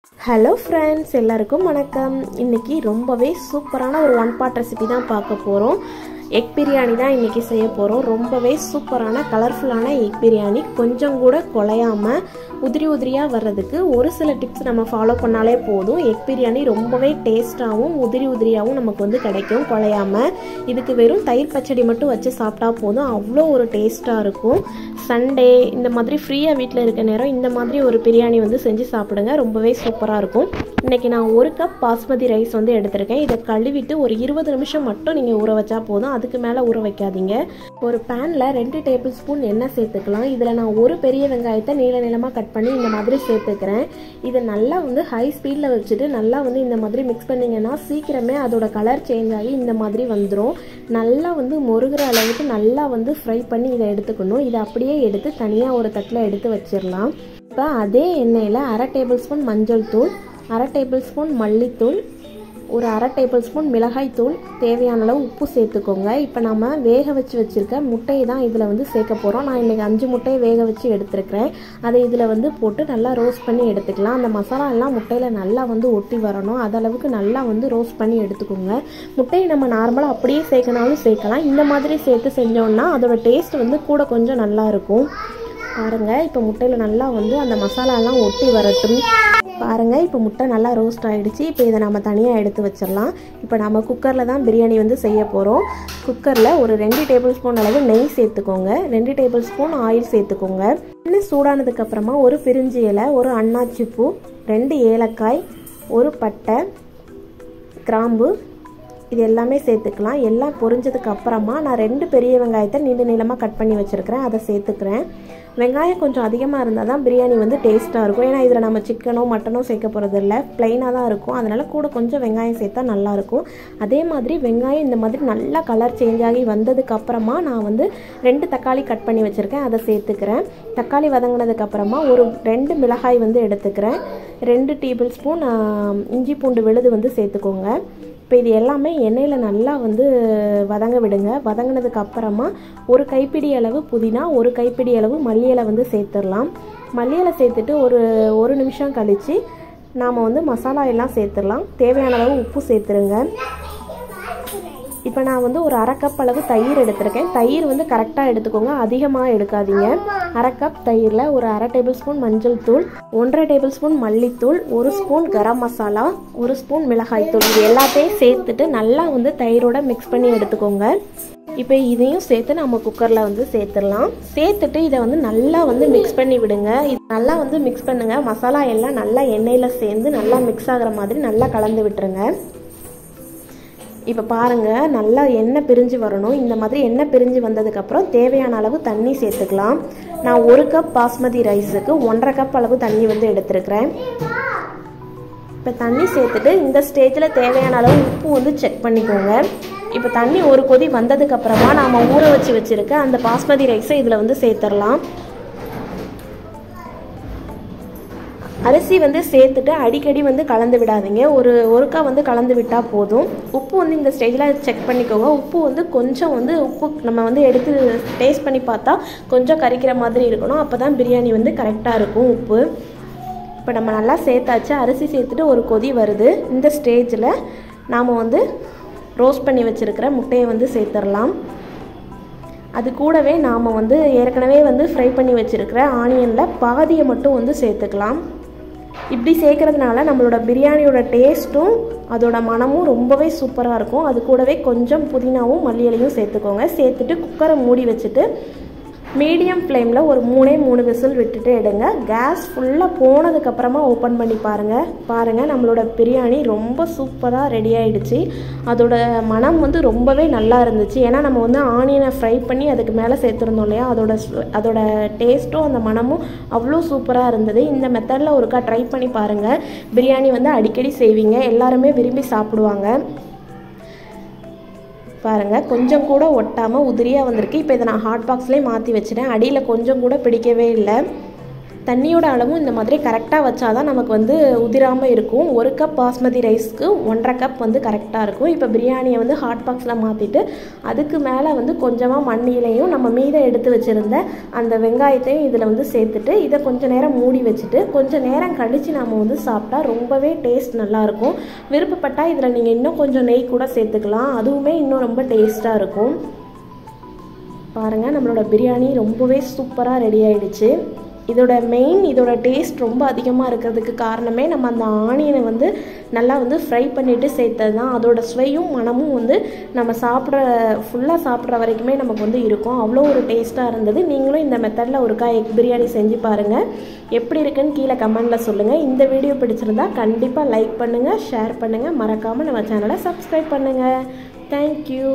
Hello friends, எல்லாருக்கும் வணக்கம். இன்றைக்கி ரொம்பவே சூப்பரான ஒரு ஒன் பார்ட் ரெசிபி தான் பார்க்க போகிறோம். எக் பிரியாணி தான் இன்றைக்கி செய்ய போகிறோம். ரொம்பவே சூப்பரான கலர்ஃபுல்லான எக் பிரியாணி, கொஞ்சம் கூட குலையாமல் உதிரி உதிரியாக வர்றதுக்கு ஒரு சில டிப்ஸ் நம்ம ஃபாலோ பண்ணாலே போதும். எக் பிரியாணி ரொம்பவே டேஸ்ட்டாகவும் உதிரி உதிரியாகவும் நமக்கு வந்து கிடைக்கும் குலையாமல். இதுக்கு வெறும் தயிர் பச்சடி மட்டும் வச்சு சாப்பிட்டா போதும், அவ்வளோ ஒரு டேஸ்ட்டாக இருக்கும். சண்டே இந்த மாதிரி ஃப்ரீயாக வீட்டில் இருக்க நேரம் இந்த மாதிரி ஒரு பிரியாணி வந்து செஞ்சு சாப்பிடுங்க, ரொம்பவே சூப்பராக இருக்கும். இன்றைக்கி நான் 1 கப் பாஸ்மதி ரைஸ் வந்து எடுத்திருக்கேன். இதை கழுவிட்டு ஒரு 20 நிமிஷம் மட்டும் நீங்கள் ஊற வச்சா போதும், அதுக்கு மேலே ஊற வைக்காதீங்க. ஒரு பேனில் 2 டேபிள் ஸ்பூன் எண்ணெய் சேர்த்துக்கலாம். இதில் நான் ஒரு பெரிய வெங்காயத்தை நீளமாக கட் பண்ணி இந்த மாதிரி சேர்த்துக்கிறேன். இதை நல்லா வந்து ஹை ஸ்பீடில் வச்சுட்டு நல்லா வந்து இந்த மாதிரி மிக்ஸ் பண்ணிங்கன்னா சீக்கிரமே அதோட கலர் சேஞ்ச் ஆகி இந்த மாதிரி வந்துடும். நல்லா வந்து முருகிற அளவுக்கு நல்லா வந்து ஃப்ரை பண்ணி இதை எடுத்துக்கணும். இதை அப்படியே எடுத்து தனியாக ஒரு தட்டில் எடுத்து வச்சிடலாம். இப்போ அதே எண்ணெயில் 1/2 டேபிள் ஸ்பூன் மஞ்சள் தூள், 1/2 டேபிள் ஸ்பூன் மல்லித்தூள், ஒரு 1/2 டேபிள் ஸ்பூன் மிளகாய் தூள், தேவையான அளவு உப்பு சேர்த்துக்கோங்க. இப்போ நம்ம வேக வச்சு வச்சுருக்க முட்டையை தான் இதில் வந்து சேர்க்க போகிறோம். நான் இன்றைக்கி 5 முட்டையை வேக வச்சு எடுத்துருக்கிறேன். அதை இதில் வந்து போட்டு நல்லா ரோஸ்ட் பண்ணி எடுத்துக்கலாம். அந்த மசாலா எல்லாம் முட்டையில் நல்லா வந்து ஒட்டி வரணும், அதளவுக்கு நல்லா வந்து ரோஸ்ட் பண்ணி எடுத்துக்கோங்க. முட்டையை நம்ம நார்மலாக அப்படியே சேர்க்கனாலும் சேர்க்கலாம். இந்த மாதிரி சேர்த்து செஞ்சோன்னா அதோட டேஸ்ட் வந்து கூட கொஞ்சம் நல்லாயிருக்கும். பாருங்கள், இப்போ முட்டையில் நல்லா வந்து அந்த மசாலாலாம் ஒட்டி வரட்டும். பாருங்கள், இப்போ முட்டை நல்லா ரோஸ்ட் ஆகிடுச்சு. இப்போ இதை நம்ம தனியாக எடுத்து வச்சிடலாம். இப்போ நம்ம குக்கரில் தான் பிரியாணி வந்து செய்ய போகிறோம். குக்கரில் ஒரு 2 டேபிள் ஸ்பூன் அளவு நெய் சேர்த்துக்கோங்க, 2 டேபிள் ஸ்பூன் ஆயில் சேர்த்துக்கோங்க. இன்னும் சூடானதுக்கப்புறமா ஒரு பிரிஞ்சி இலை, ஒரு அன்னாச்சி பூ, 2 ஏலக்காய், ஒரு பட்டை, கிராம்பு, இது எல்லாமே சேர்த்துக்கலாம். எல்லாம் பொரிஞ்சதுக்கு அப்புறமா நான் 2 பெரிய வெங்காயத்தை நீளமாக கட் பண்ணி வச்சுருக்கிறேன், அதை சேர்த்துக்கிறேன். வெங்காயம் கொஞ்சம் அதிகமாக இருந்தால் தான் பிரியாணி வந்து டேஸ்ட்டாக இருக்கும். ஏன்னா இதில் நம்ம சிக்கனோ மட்டனோ சேர்க்க போகிறது இல்லை, ப்ளைனாக தான் இருக்கும். அதனால் கூட கொஞ்சம் வெங்காயம் சேர்த்தா நல்லாயிருக்கும். அதே மாதிரி வெங்காயம் இந்த மாதிரி நல்லா கலர் சேஞ்ச் ஆகி வந்ததுக்கு அப்புறமா நான் வந்து 2 தக்காளி கட் பண்ணி வச்சுருக்கேன், அதை சேர்த்துக்கிறேன். தக்காளி வதங்கினதுக்கப்புறமா ஒரு 2 மிளகாய் வந்து எடுத்துக்கிறேன். 2 டேபிள் ஸ்பூன் இஞ்சி பூண்டு விழுது வந்து சேர்த்துக்கோங்க. இப்போ இது எல்லாமே எண்ணெயில் நல்லா வந்து வதங்க விடுங்க. வதங்கினதுக்கு அப்புறமா ஒரு கைப்பிடி அளவு புதினா, ஒரு கைப்பிடி அளவு மல்லி இலை வந்து சேர்த்துடலாம். மல்லி இலை சேர்த்துட்டு ஒரு நிமிஷம் கழித்து நாம் வந்து மசாலா எல்லாம் சேர்த்துடலாம். தேவையான அளவு உப்பு சேர்த்துருங்க. இப்போ நான் வந்து ஒரு 1/2 கப் அளவு தயிர் எடுத்திருக்கேன். தயிர் வந்து கரெக்டாக எடுத்துக்கோங்க, அதிகமாக எடுக்காதீங்க. 1/2 கப் தயிரில் ஒரு 1/2 டேபிள் ஸ்பூன் மஞ்சள் தூள், 1/2 டேபிள் ஸ்பூன் மல்லித்தூள், 1 ஸ்பூன் கரம் மசாலா, 1 ஸ்பூன் மிளகாய் தூள், இது எல்லாத்தையும் சேர்த்துட்டு நல்லா வந்து தயிரோட மிக்ஸ் பண்ணி எடுத்துக்கோங்க. இப்போ இதையும் சேர்த்து நம்ம குக்கரில் வந்து சேர்த்துடலாம். சேர்த்துட்டு இதை வந்து நல்லா வந்து மிக்ஸ் பண்ணி விடுங்க. இது நல்லா வந்து மிக்ஸ் பண்ணுங்கள். மசாலா எல்லாம் நல்லா எண்ணெயில் சேர்ந்து நல்லா மிக்ஸ் ஆகிற மாதிரி நல்லா கலந்து விட்டுருங்க. இப்போ பாருங்கள், நல்லா எண்ணெய் பிரிஞ்சு வரணும். இந்த மாதிரி எண்ணெய் பிரிஞ்சு வந்ததுக்கப்புறம் தேவையான அளவு தண்ணி சேர்த்துக்கலாம். நான் 1 கப் பாஸ்மதி ரைஸுக்கு 1/2 கப் அளவு தண்ணி வந்து எடுத்துருக்கிறேன். இப்போ தண்ணி சேர்த்துட்டு இந்த ஸ்டேஜில் தேவையான அளவு உப்பு வந்து செக் பண்ணிக்கோங்க. இப்போ தண்ணி ஒரு கொதி வந்ததுக்கப்புறமா நாம் ஊற வச்சு வச்சுருக்க அந்த பாஸ்மதி ரைஸை இதில் வந்து சேர்த்துடலாம். அரிசி வந்து சேர்த்துட்டு அடிக்கடி வந்து கலந்து விடாதீங்க, ஒருக்கா வந்து கலந்து விட்டால் போதும். உப்பு வந்து இந்த ஸ்டேஜில் செக் பண்ணிக்கோங்க. உப்பு வந்து கொஞ்சம் வந்து உப்பு நம்ம வந்து எடுத்து டேஸ்ட் பண்ணி பார்த்தா கொஞ்சம் கரிக்கிற மாதிரி இருக்கணும், அப்போ தான் பிரியாணி வந்து கரெக்டாக இருக்கும் உப்பு. இப்போ நம்ம நல்லா சேர்த்தாச்சு. அரிசி சேர்த்துட்டு ஒரு கொதி வருது. இந்த ஸ்டேஜில் நாம் வந்து ரோஸ்ட் பண்ணி வச்சுருக்கிற முட்டையை வந்து சேர்த்துடலாம். அது கூடவே நாம் வந்து ஏற்கனவே வந்து ஃப்ரை பண்ணி வச்சுருக்கிற ஆனியனில் பாதியை மட்டும் வந்து சேர்த்துக்கலாம். இப்படி சேர்க்கறதுனால நம்மளோட பிரியாணியோட டேஸ்ட்டும் அதோட மனமும் ரொம்பவே சூப்பராக இருக்கும். அது கூடவே கொஞ்சம் புதினாவும் மல்லி இலையும் சேர்த்துக்கோங்க. சேர்த்துட்டு குக்கரை மூடி வச்சுட்டு மீடியம் ஃப்ளேமில் ஒரு 3 விசில் விட்டுட்டு எடுங்க. கேஸ் ஃபுல்லாக போனதுக்கப்புறமா ஓப்பன் பண்ணி பாருங்கள் நம்மளோட பிரியாணி ரொம்ப சூப்பராக ரெடி ஆகிடுச்சு. அதோட மனம் வந்து ரொம்பவே நல்லா இருந்துச்சு. ஏன்னா நம்ம வந்து ஆனியனை ஃப்ரை பண்ணி அதுக்கு மேலே சேர்த்துருந்தோம் இல்லையா, அதோட டேஸ்ட்டும் அந்த மனமும் அவ்வளோ சூப்பராக இருந்தது. இந்த மெத்தடில் ஒருக்கா ட்ரை பண்ணி பாருங்கள். பிரியாணி வந்து அடிக்கடி செய்வீங்க, எல்லாருமே விரும்பி சாப்பிடுவாங்க. பாருங்கள், கொஞ்சம் கூட ஒட்டாமல் உதிரியாக வந்திருக்கு. இப்போ இதை நான் ஹாட் பாக்ஸ்லேயே மாற்றி வச்சுட்டேன். அடியில் கொஞ்சம் கூட பிடிக்கவே இல்லை. தண்ணியோட அளவும் இந்த மாதிரி கரெக்டாக வச்சாதான் நமக்கு வந்து உதிராமல் இருக்கும். 1 கப் பாஸ்மதி ரைஸ்க்கு 1.5 கப் வந்து கரெக்டாக இருக்கும். இப்போ பிரியாணியை வந்து ஹாட் பாக்ஸில் மாற்றிட்டு அதுக்கு மேலே வந்து கொஞ்சமாக மண்ணிலையும் நம்ம மீதம் எடுத்து வச்சுருந்த அந்த வெங்காயத்தையும் இதில் வந்து சேர்த்துட்டு இதை கொஞ்சம் நேரம் மூடி வச்சுட்டு கொஞ்சம் நேரம் கழித்து நம்ம வந்து சாப்பிட்டா ரொம்பவே டேஸ்ட் நல்லாயிருக்கும். விருப்பப்பட்டால் இதில் நீங்கள் இன்னும் கொஞ்சம் நெய் கூட சேர்த்துக்கலாம், அதுவுமே இன்னும் ரொம்ப டேஸ்ட்டாக இருக்கும். பாருங்கள், நம்மளோட பிரியாணி ரொம்பவே சூப்பராக ரெடி ஆகிடுச்சு. இதோட டேஸ்ட் ரொம்ப அதிகமாக இருக்கிறதுக்கு காரணமே நம்ம அந்த ஆனியனை வந்து நல்லா வந்து ஃப்ரை பண்ணிவிட்டு சேர்த்தது தான். அதோட சுவையும் மனமும் வந்து நம்ம ஃபுல்லாக சாப்பிட்ற வரைக்குமே நமக்கு வந்து இருக்கும். அவ்வளோ ஒரு டேஸ்ட்டாக இருந்தது. நீங்களும் இந்த மெத்தடில் ஒருக்கா எக் பிரியாணி செஞ்சு பாருங்கள். எப்படி இருக்குன்னு கீழே கமெண்டில் சொல்லுங்கள். இந்த வீடியோ பிடிச்சிருந்தா கண்டிப்பாக லைக் பண்ணுங்கள், ஷேர் பண்ணுங்கள், மறக்காமல் நம்ம சேனலை சப்ஸ்கிரைப் பண்ணுங்கள். தேங்க்யூ.